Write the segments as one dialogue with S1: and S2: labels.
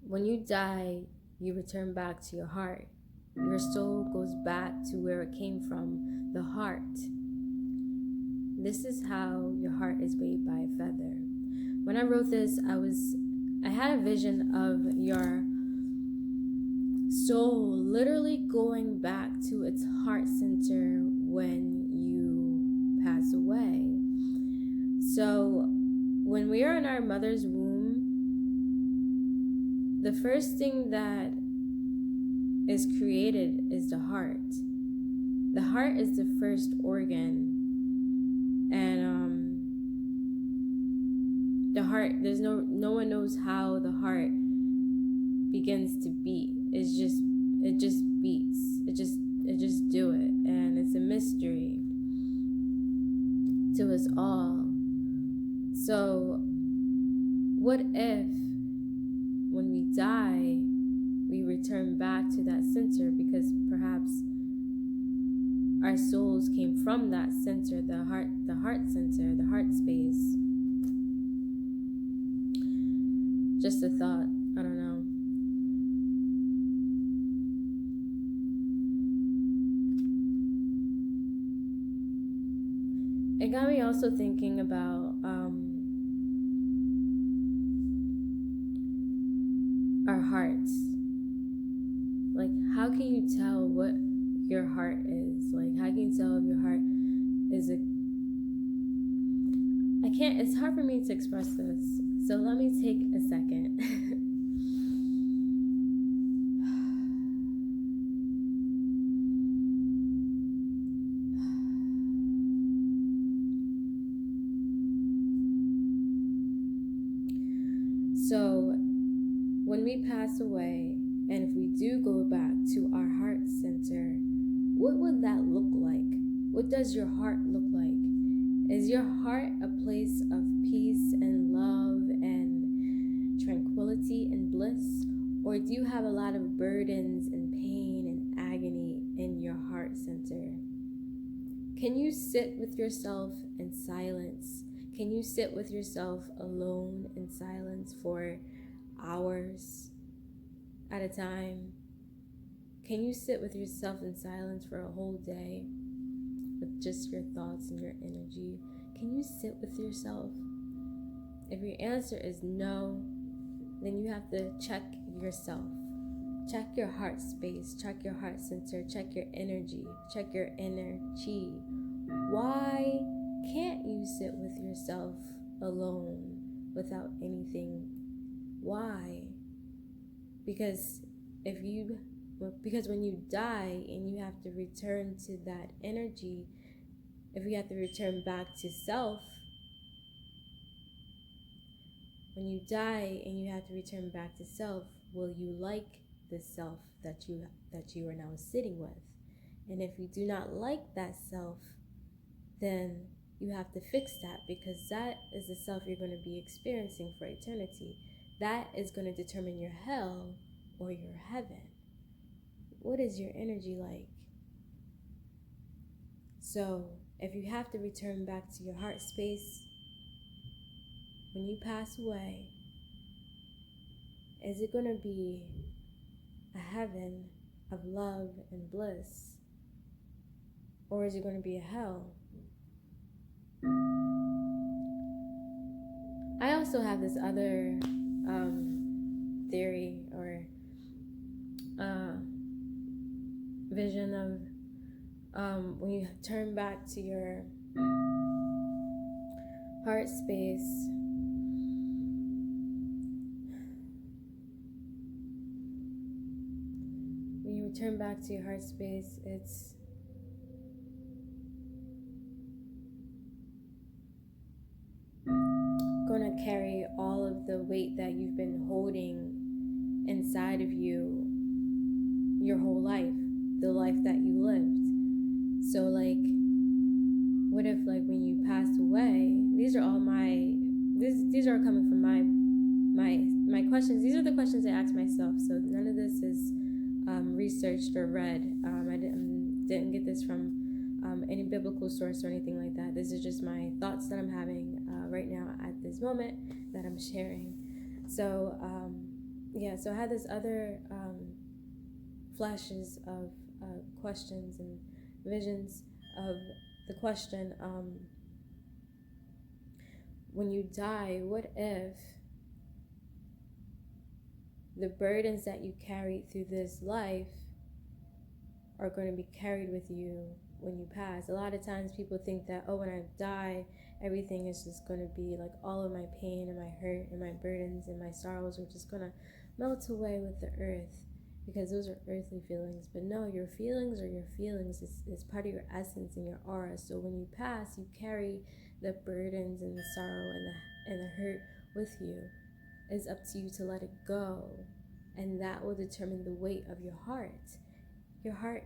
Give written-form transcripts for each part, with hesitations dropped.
S1: when you die, you return back to your heart. Your soul goes back to where it came from, the heart. This is how your heart is weighed by a feather. When I wrote this, I had a vision of your soul literally going back to its heart center when you pass away. So when we are in our mother's womb, the first thing that is created is the heart. The heart is the first organ, and the heart, no one knows how the heart begins to beat. It just beats. It just do it, and it's a mystery to us all. So what if when we die we return back to that center, because perhaps our souls came from that center, the heart center, the heart space. Just a thought, I don't know. It got me also thinking about our hearts. Like, how can you tell what your heart is? Like, how can you tell if your heart is it's hard for me to express this, so let me take a second. So when we pass away, and if we do go back to our heart center, what would that look like? What does your heart look like? Is your heart a place of peace and love and tranquility and bliss? Or do you have a lot of burdens and pain and agony in your heart center? Can you sit with yourself in silence? Can you sit with yourself alone in silence for hours at a time? Can you sit with yourself in silence for a whole day with just your thoughts and your energy? Can you sit with yourself? If your answer is no, then you have to check yourself. Check your heart space, check your heart center, check your energy, check your inner chi. Why can't you sit with yourself alone without anything? Why? Because when you die and you have to return to that energy, if you have to return back to self, when you die and you have to return back to self, will you like the self that you are now sitting with? And if you do not like that self, then you have to fix that, because that is the self you're going to be experiencing for eternity. That is going to determine your hell or your heaven. What is your energy like? So if you have to return back to your heart space when you pass away, is it going to be a heaven of love and bliss? Or is it going to be a hell? I also have this other theory or vision of when you turn back to your heart space, when you return back to your heart space, it's going to carry all of the weight that you've been holding inside of you your whole life, the life that you lived. So like, what if like when you pass away, these are coming from my questions. These are the questions I ask myself. So none of this is researched or read. I didn't get this from any biblical source or anything like that. This is just my thoughts that I'm having right now at this moment that I'm sharing. So yeah, so I had this other flashes of questions and visions of the question, when you die, what if the burdens that you carried through this life are going to be carried with you when you pass? A lot of times people think that, oh, when I die, everything is just going to be like all of my pain and my hurt and my burdens and my sorrows are just going to melt away with the earth, because those are earthly feelings. But no, your feelings are your feelings. It's part of your essence and your aura. So when you pass, you carry the burdens and the sorrow and the hurt with you. It's up to you to let it go, and that will determine the weight of your heart. Your heart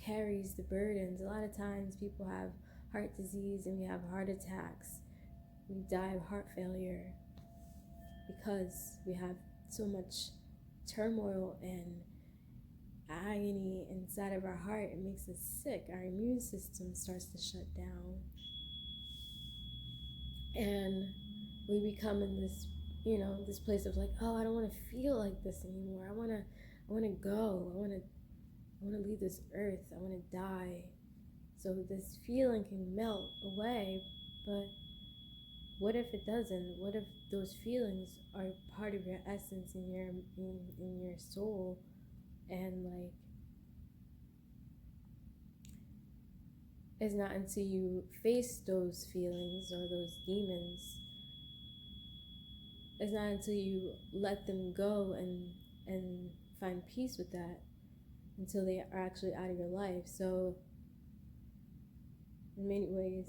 S1: carries the burdens. A lot of times people have heart disease and we have heart attacks. We die of heart failure because we have so much turmoil and agony inside of our heart. It makes us sick. Our immune system starts to shut down. And we become in this, this place of like, oh, I don't want to feel like this anymore. I want to go. I want to leave this earth. I want to die. So this feeling can melt away, but what if it doesn't? What if those feelings are part of your essence in your soul, and like it's not until you face those feelings or those demons, it's not until you let them go and find peace with that, until they are actually out of your life. So in many ways,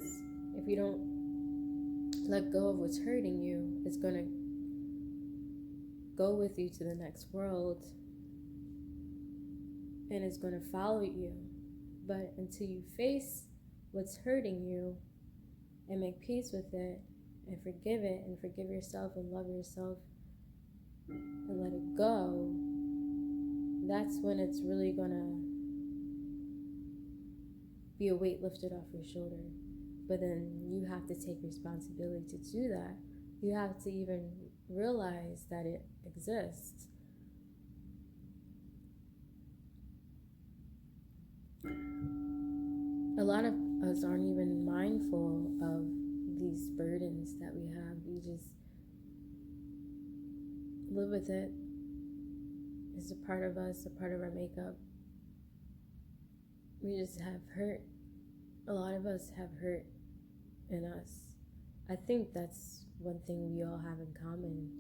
S1: if you don't let go of what's hurting you, it's going to go with you to the next world, and it's going to follow you. But until you face what's hurting you and make peace with it and forgive it and forgive yourself and love yourself and let it go, that's when it's really going to be a weight lifted off your shoulder. But then you have to take responsibility to do that. You have to even realize that it exists. A lot of us aren't even mindful of these burdens that we have. We just live with it. It's a part of us, a part of our makeup. We just have hurt. A lot of us have hurt in us. I think that's one thing we all have in common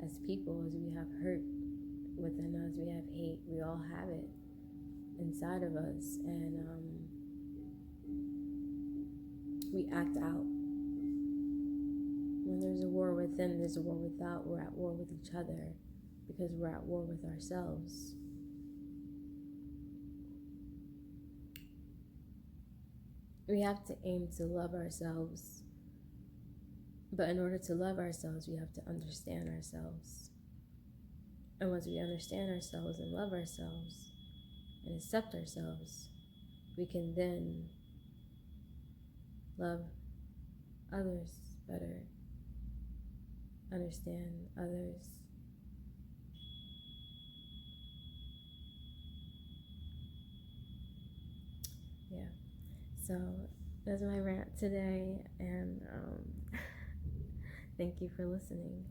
S1: as people, is we have hurt within us. We have hate. We all have it inside of us, and we act out. When there's a war within, there's a war without. We're at war with each other because we're at war with ourselves. We have to aim to love ourselves. But in order to love ourselves, we have to understand ourselves. And once we understand ourselves and love ourselves and accept ourselves, we can then love others better, understand others. Yeah. So that's my rant today, and thank you for listening.